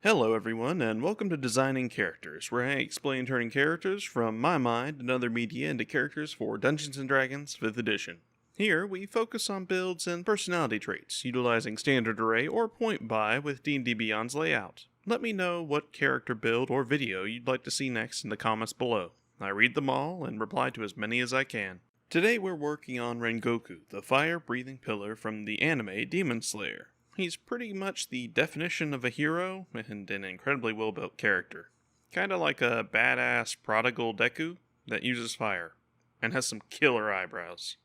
Hello everyone, and welcome to Designing Characters, where I explain turning characters from my mind and other media into characters for Dungeons & Dragons 5th edition. Here, we focus on builds and personality traits, utilizing standard array or point buy with D&D Beyond's layout. Let me know what character build or video you'd like to see next in the comments below. I read them all and reply to as many as I can. Today we're working on Rengoku, the fire-breathing pillar from the anime Demon Slayer. He's pretty much the definition of a hero and an incredibly well-built character. Kinda like a badass prodigal Deku that uses fire and has some killer eyebrows.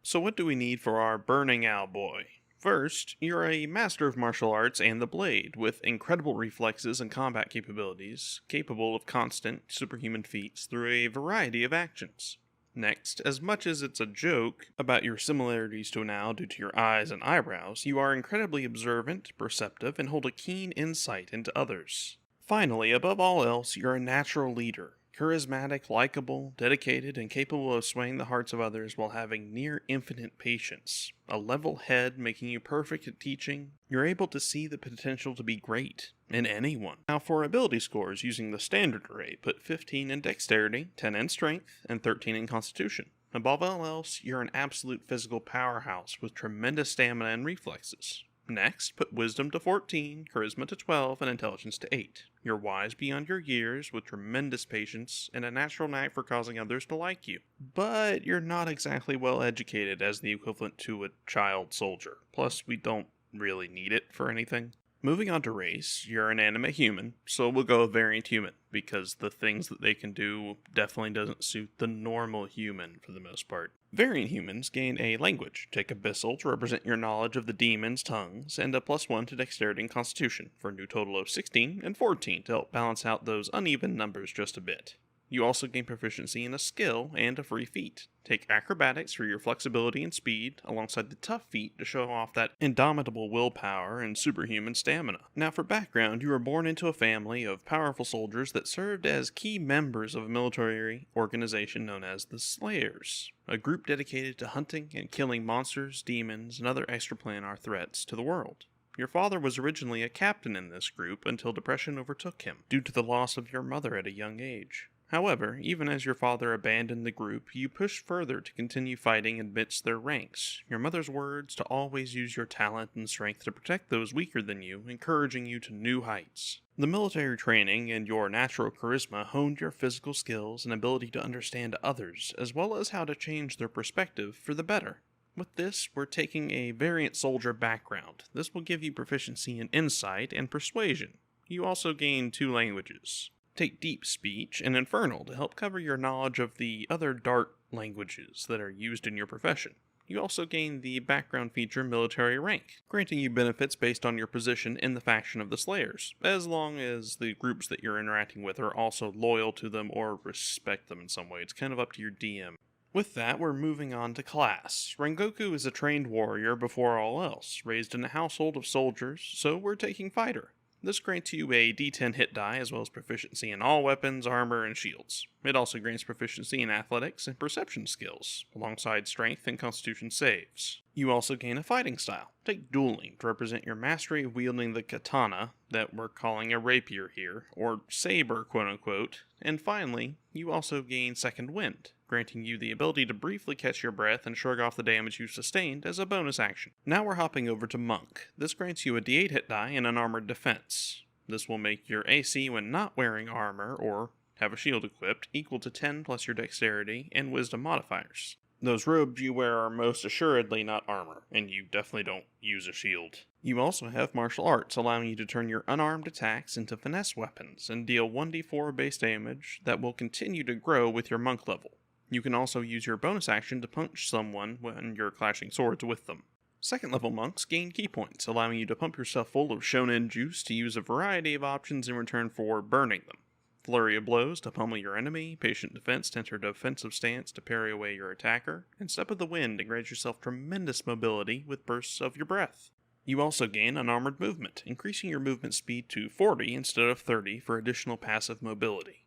So what do we need for our Burning Owl boy? First, you're a master of martial arts and the blade, with incredible reflexes and combat capabilities, capable of constant, superhuman feats through a variety of actions. Next, as much as it's a joke about your similarities to an owl due to your eyes and eyebrows, you are incredibly observant, perceptive, and hold a keen insight into others. Finally, above all else, you're a natural leader. Charismatic, likable, dedicated, and capable of swaying the hearts of others while having near infinite patience. A level head making you perfect at teaching, you're able to see the potential to be great in anyone. Now for ability scores, using the standard array, put 15 in Dexterity, 10 in Strength, and 13 in Constitution. Above all else, you're an absolute physical powerhouse with tremendous stamina and reflexes. Next, put Wisdom to 14, Charisma to 12, and Intelligence to 8. You're wise beyond your years, with tremendous patience, and a natural knack for causing others to like you. But you're not exactly well educated as the equivalent to a child soldier. Plus, we don't really need it for anything. Moving on to race, you're an anime human, so we'll go with variant human, because the things that they can do definitely doesn't suit the normal human for the most part. Variant humans gain a language, take Abyssal to represent your knowledge of the demon's tongues, and a +1 to Dexterity and Constitution, for a new total of 16 and 14 to help balance out those uneven numbers just a bit. You also gain proficiency in a skill and a free feat. Take Acrobatics for your flexibility and speed, alongside the tough feat to show off that indomitable willpower and superhuman stamina. Now for background, you were born into a family of powerful soldiers that served as key members of a military organization known as the Slayers, a group dedicated to hunting and killing monsters, demons, and other extraplanar threats to the world. Your father was originally a captain in this group until depression overtook him, due to the loss of your mother at a young age. However, even as your father abandoned the group, you pushed further to continue fighting amidst their ranks. Your mother's words to always use your talent and strength to protect those weaker than you, encouraging you to new heights. The military training and your natural charisma honed your physical skills and ability to understand others, as well as how to change their perspective for the better. With this, we're taking a variant soldier background. This will give you proficiency in insight and persuasion. You also gain 2 languages. Take Deep Speech and Infernal to help cover your knowledge of the other Dart languages that are used in your profession. You also gain the background feature Military Rank, granting you benefits based on your position in the faction of the Slayers, as long as the groups that you're interacting with are also loyal to them or respect them in some way. It's kind of up to your DM. With that, we're moving on to class. Rengoku is a trained warrior before all else, raised in a household of soldiers, so we're taking Fighter. This grants you a D10 hit die as well as proficiency in all weapons, armor, and shields. It also grants proficiency in athletics and perception skills, alongside strength and constitution saves. You also gain a fighting style. Take Dueling to represent your mastery of wielding the katana, that we're calling a rapier here, or saber quote-unquote. And finally, you also gain Second Wind, granting you the ability to briefly catch your breath and shrug off the damage you sustained as a bonus action. Now we're hopping over to Monk. This grants you a D8 hit die and Unarmored Defense. This will make your AC when not wearing armor or have a shield equipped equal to 10 plus your Dexterity and Wisdom modifiers. Those robes you wear are most assuredly not armor, and you definitely don't use a shield. You also have martial arts, allowing you to turn your unarmed attacks into finesse weapons and deal 1d4 base damage that will continue to grow with your monk level. You can also use your bonus action to punch someone when you're clashing swords with them. Second level monks gain key points, allowing you to pump yourself full of shonen juice to use a variety of options in return for burning them. Flurry of blows to pummel your enemy, patient defense to enter a defensive stance to parry away your attacker, and step of the wind to grant yourself tremendous mobility with bursts of your breath. You also gain Unarmored Movement, increasing your movement speed to 40 instead of 30 for additional passive mobility.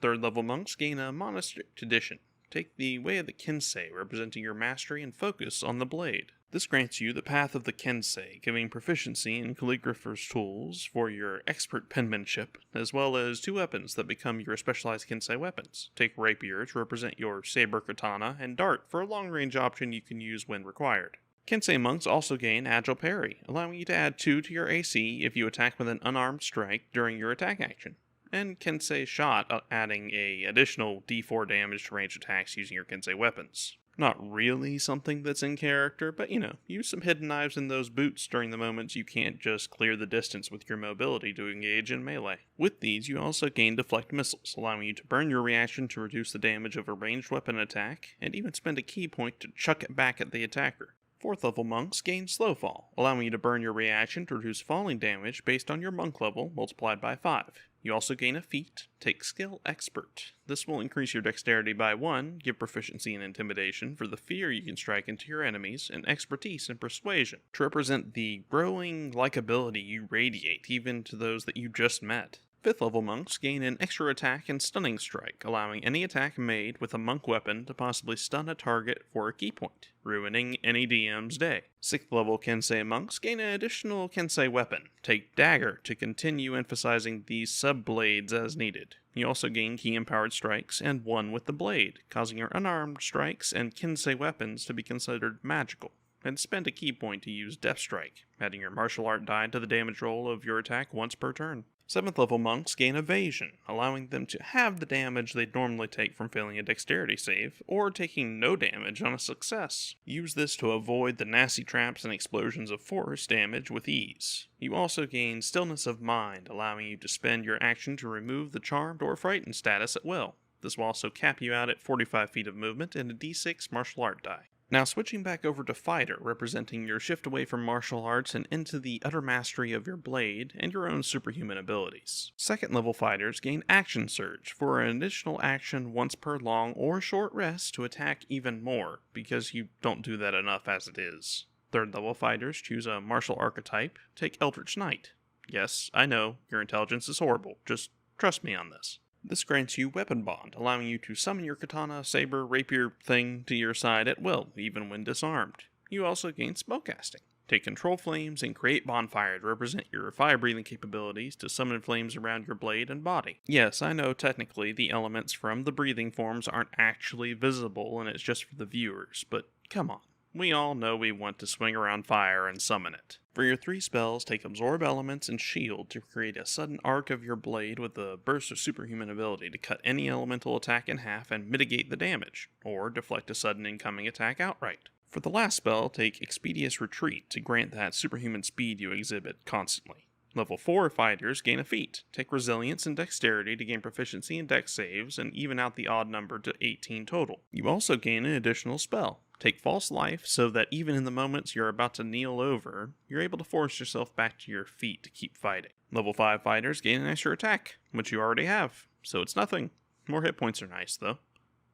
3rd level monks gain a Monastrict Tradition. Take the Way of the Kensei, representing your mastery and focus on the blade. This grants you the Path of the Kensei, giving proficiency in calligrapher's tools for your expert penmanship, as well as 2 weapons that become your specialized Kensei weapons. Take Rapier to represent your saber katana, and Dart for a long-range option you can use when required. Kensei monks also gain Agile Parry, allowing you to add 2 to your AC if you attack with an unarmed strike during your attack action. And Kensei Shot, adding a additional D4 damage to ranged attacks using your Kensei weapons. Not really something that's in character, but use some hidden knives in those boots during the moments you can't just clear the distance with your mobility to engage in melee. With these, you also gain Deflect Missiles, allowing you to burn your reaction to reduce the damage of a ranged weapon attack, and even spend a key point to chuck it back at the attacker. 4th level monks gain Slow Fall, allowing you to burn your reaction to reduce falling damage based on your monk level multiplied by 5. You also gain a feat, take Skill Expert. This will increase your dexterity by 1, give proficiency in intimidation for the fear you can strike into your enemies, and expertise in persuasion to represent the growing likability you radiate even to those that you just met. 5th level monks gain an extra attack and stunning strike, allowing any attack made with a monk weapon to possibly stun a target for a key point, ruining any DM's day. 6th level Kensei monks gain an additional Kensei weapon, take Dagger to continue emphasizing these sub-blades as needed. You also gain key-empowered strikes and 1 with the blade, causing your unarmed strikes and Kensei weapons to be considered magical. And spend a key point to use Death Strike, adding your martial art die to the damage roll of your attack once per turn. 7th level monks gain Evasion, allowing them to have the damage they'd normally take from failing a dexterity save, or taking no damage on a success. Use this to avoid the nasty traps and explosions of force damage with ease. You also gain Stillness of Mind, allowing you to spend your action to remove the Charmed or Frightened status at will. This will also cap you out at 45 feet of movement and a d6 martial art die. Now switching back over to Fighter, representing your shift away from martial arts and into the utter mastery of your blade and your own superhuman abilities. 2nd level fighters gain Action Surge for an additional action once per long or short rest to attack even more, because you don't do that enough as it is. 3rd level fighters choose a martial archetype, take Eldritch Knight. Yes, I know, your intelligence is horrible, just trust me on this. This grants you Weapon Bond, allowing you to summon your katana, saber, rapier thing to your side at will, even when disarmed. You also gain Spellcasting. Take Control Flames and create Bonfire to represent your fire-breathing capabilities to summon flames around your blade and body. Yes, I know technically the elements from the breathing forms aren't actually visible and it's just for the viewers, but come on. We all know we want to swing around fire and summon it. For your 3 spells, take Absorb Elements and Shield to create a sudden arc of your blade with a burst of superhuman ability to cut any elemental attack in half and mitigate the damage, or deflect a sudden incoming attack outright. For the last spell, take Expeditious Retreat to grant that superhuman speed you exhibit constantly. Level 4 fighters gain a feat. Take Resilience and Dexterity to gain proficiency in dex saves and even out the odd number to 18 total. You also gain an additional spell. Take False Life so that even in the moments you're about to kneel over, you're able to force yourself back to your feet to keep fighting. Level 5 fighters gain an extra attack, which you already have, so it's nothing. More hit points are nice though.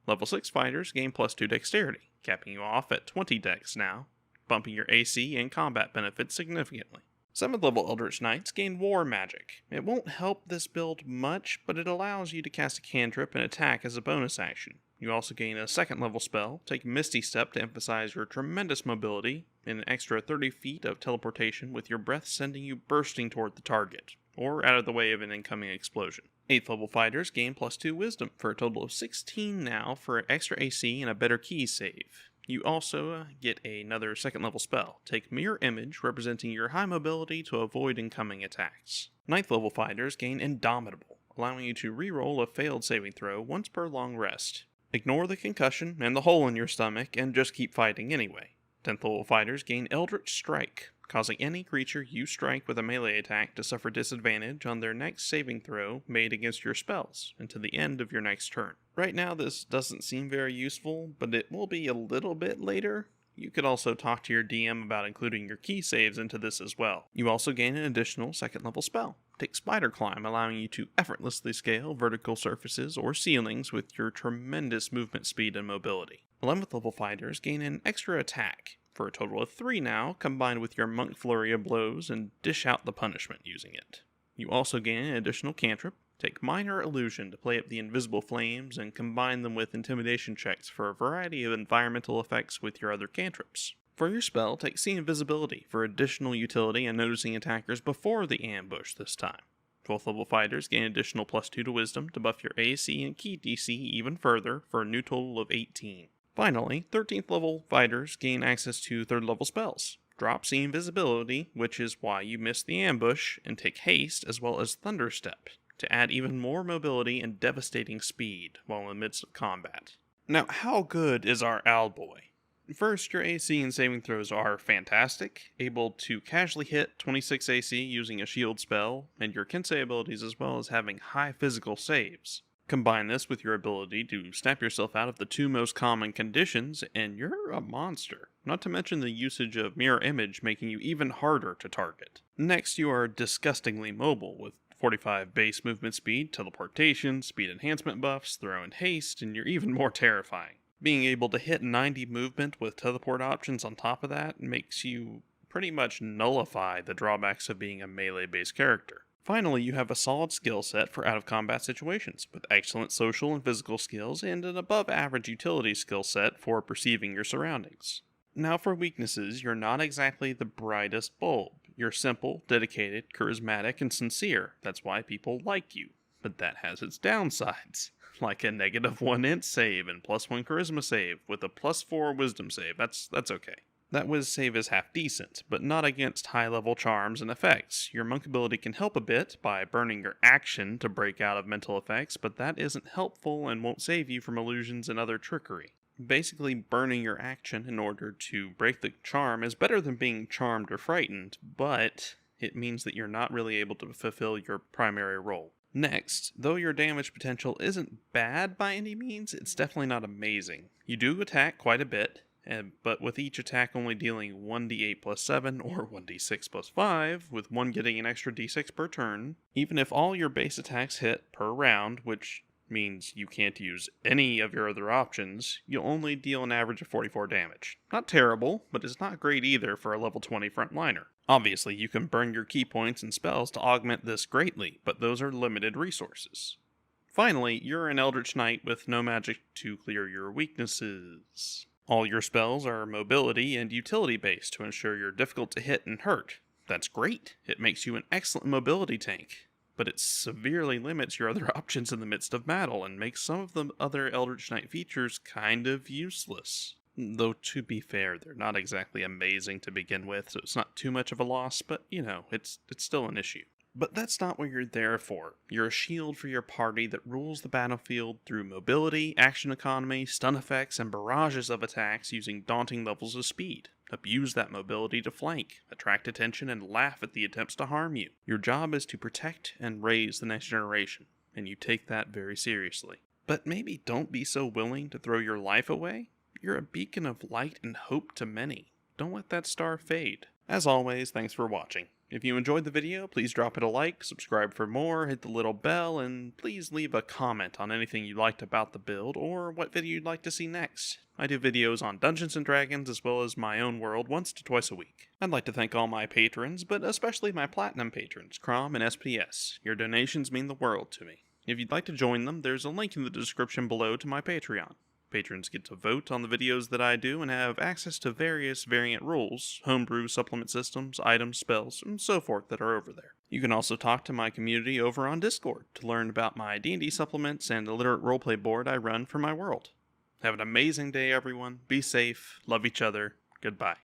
Level 6 fighters gain +2 Dexterity, capping you off at 20 dex now, bumping your AC and combat benefits significantly. 7th level Eldritch Knights gain War Magic. It won't help this build much, but it allows you to cast a cantrip and attack as a bonus action. You also gain a 2nd level spell, take Misty Step to emphasize your tremendous mobility, and an extra 30 feet of teleportation with your breath sending you bursting toward the target, or out of the way of an incoming explosion. 8th level fighters gain +2 Wisdom, for a total of 16 now for extra AC and a better key save. You also get another 2nd level spell, take Mirror Image, representing your high mobility to avoid incoming attacks. 9th level fighters gain Indomitable, allowing you to reroll a failed saving throw once per long rest. Ignore the concussion and the hole in your stomach and just keep fighting anyway. 10th level fighters gain Eldritch Strike, causing any creature you strike with a melee attack to suffer disadvantage on their next saving throw made against your spells until the end of your next turn. Right now this doesn't seem very useful, but it will be a little bit later. You could also talk to your DM about including your key saves into this as well. You also gain an additional 2nd level spell. Take Spider Climb, allowing you to effortlessly scale vertical surfaces or ceilings with your tremendous movement speed and mobility. 11th level fighters gain an extra attack. for a total of 3 now, combined with your Monk Flurry of Blows and dish out the punishment using it. You also gain an additional cantrip, take Minor Illusion to play up the invisible flames, and combine them with intimidation checks for a variety of environmental effects with your other cantrips. For your spell, take See Invisibility for additional utility and noticing attackers before the ambush this time. 12th level fighters gain additional +2 to Wisdom to buff your AC and Ki DC even further for a new total of 18. Finally, 13th level fighters gain access to 3rd level spells. Drop See Invisibility, which is why you missed the ambush, and take Haste as well as Thunderstep to add even more mobility and devastating speed while in the midst of combat. Now, how good is our Owlboy? First, your AC and saving throws are fantastic, able to casually hit 26 AC using a shield spell, and your Kensei abilities as well as having high physical saves. Combine this with your ability to snap yourself out of the 2 most common conditions, and you're a monster. Not to mention the usage of Mirror Image making you even harder to target. Next, you are disgustingly mobile with 45 base movement speed, teleportation, speed enhancement buffs, throw and haste, and you're even more terrifying. Being able to hit 90 movement with teleport options on top of that makes you pretty much nullify the drawbacks of being a melee-based character. Finally, you have a solid skill set for out-of-combat situations, with excellent social and physical skills and an above-average utility skill set for perceiving your surroundings. Now for weaknesses, you're not exactly the brightest bulb. You're simple, dedicated, charismatic, and sincere. That's why people like you. But that has its downsides, like a -1 int save and +1 charisma save with a +4 wisdom save. That's okay. That whiz save is half decent, but not against high-level charms and effects. Your monk ability can help a bit by burning your action to break out of mental effects, but that isn't helpful and won't save you from illusions and other trickery. Basically, burning your action in order to break the charm is better than being charmed or frightened, but it means that you're not really able to fulfill your primary role. Next, though your damage potential isn't bad by any means, it's definitely not amazing. You do attack quite a bit, but with each attack only dealing 1d8 plus 7 or 1d6 plus 5, with one getting an extra d6 per turn. Even if all your base attacks hit per round, which means you can't use any of your other options, you'll only deal an average of 44 damage. Not terrible, but it's not great either for a level 20 frontliner. Obviously, you can burn your key points and spells to augment this greatly, but those are limited resources. Finally, you're an Eldritch Knight with no magic to clear your weaknesses. All your spells are mobility and utility based to ensure you're difficult to hit and hurt. That's great. It makes you an excellent mobility tank, but it severely limits your other options in the midst of battle and makes some of the other Eldritch Knight features kind of useless. Though to be fair, they're not exactly amazing to begin with, so it's not too much of a loss, but it's still an issue. But that's not what you're there for. You're a shield for your party that rules the battlefield through mobility, action economy, stun effects, and barrages of attacks using daunting levels of speed. Abuse that mobility to flank, attract attention, and laugh at the attempts to harm you. Your job is to protect and raise the next generation, and you take that very seriously. But maybe don't be so willing to throw your life away. You're a beacon of light and hope to many. Don't let that star fade. As always, thanks for watching. If you enjoyed the video, please drop it a like, subscribe for more, hit the little bell, and please leave a comment on anything you liked about the build or what video you'd like to see next. I do videos on Dungeons & Dragons as well as my own world once to twice a week. I'd like to thank all my patrons, but especially my platinum patrons, Crom and SPS. Your donations mean the world to me. If you'd like to join them, there's a link in the description below to my Patreon. Patrons get to vote on the videos that I do and have access to various variant rules, homebrew supplement systems, items, spells, and so forth that are over there. You can also talk to my community over on Discord to learn about my D&D supplements and the literate roleplay board I run for my world. Have an amazing day, everyone. Be safe, love each other, goodbye.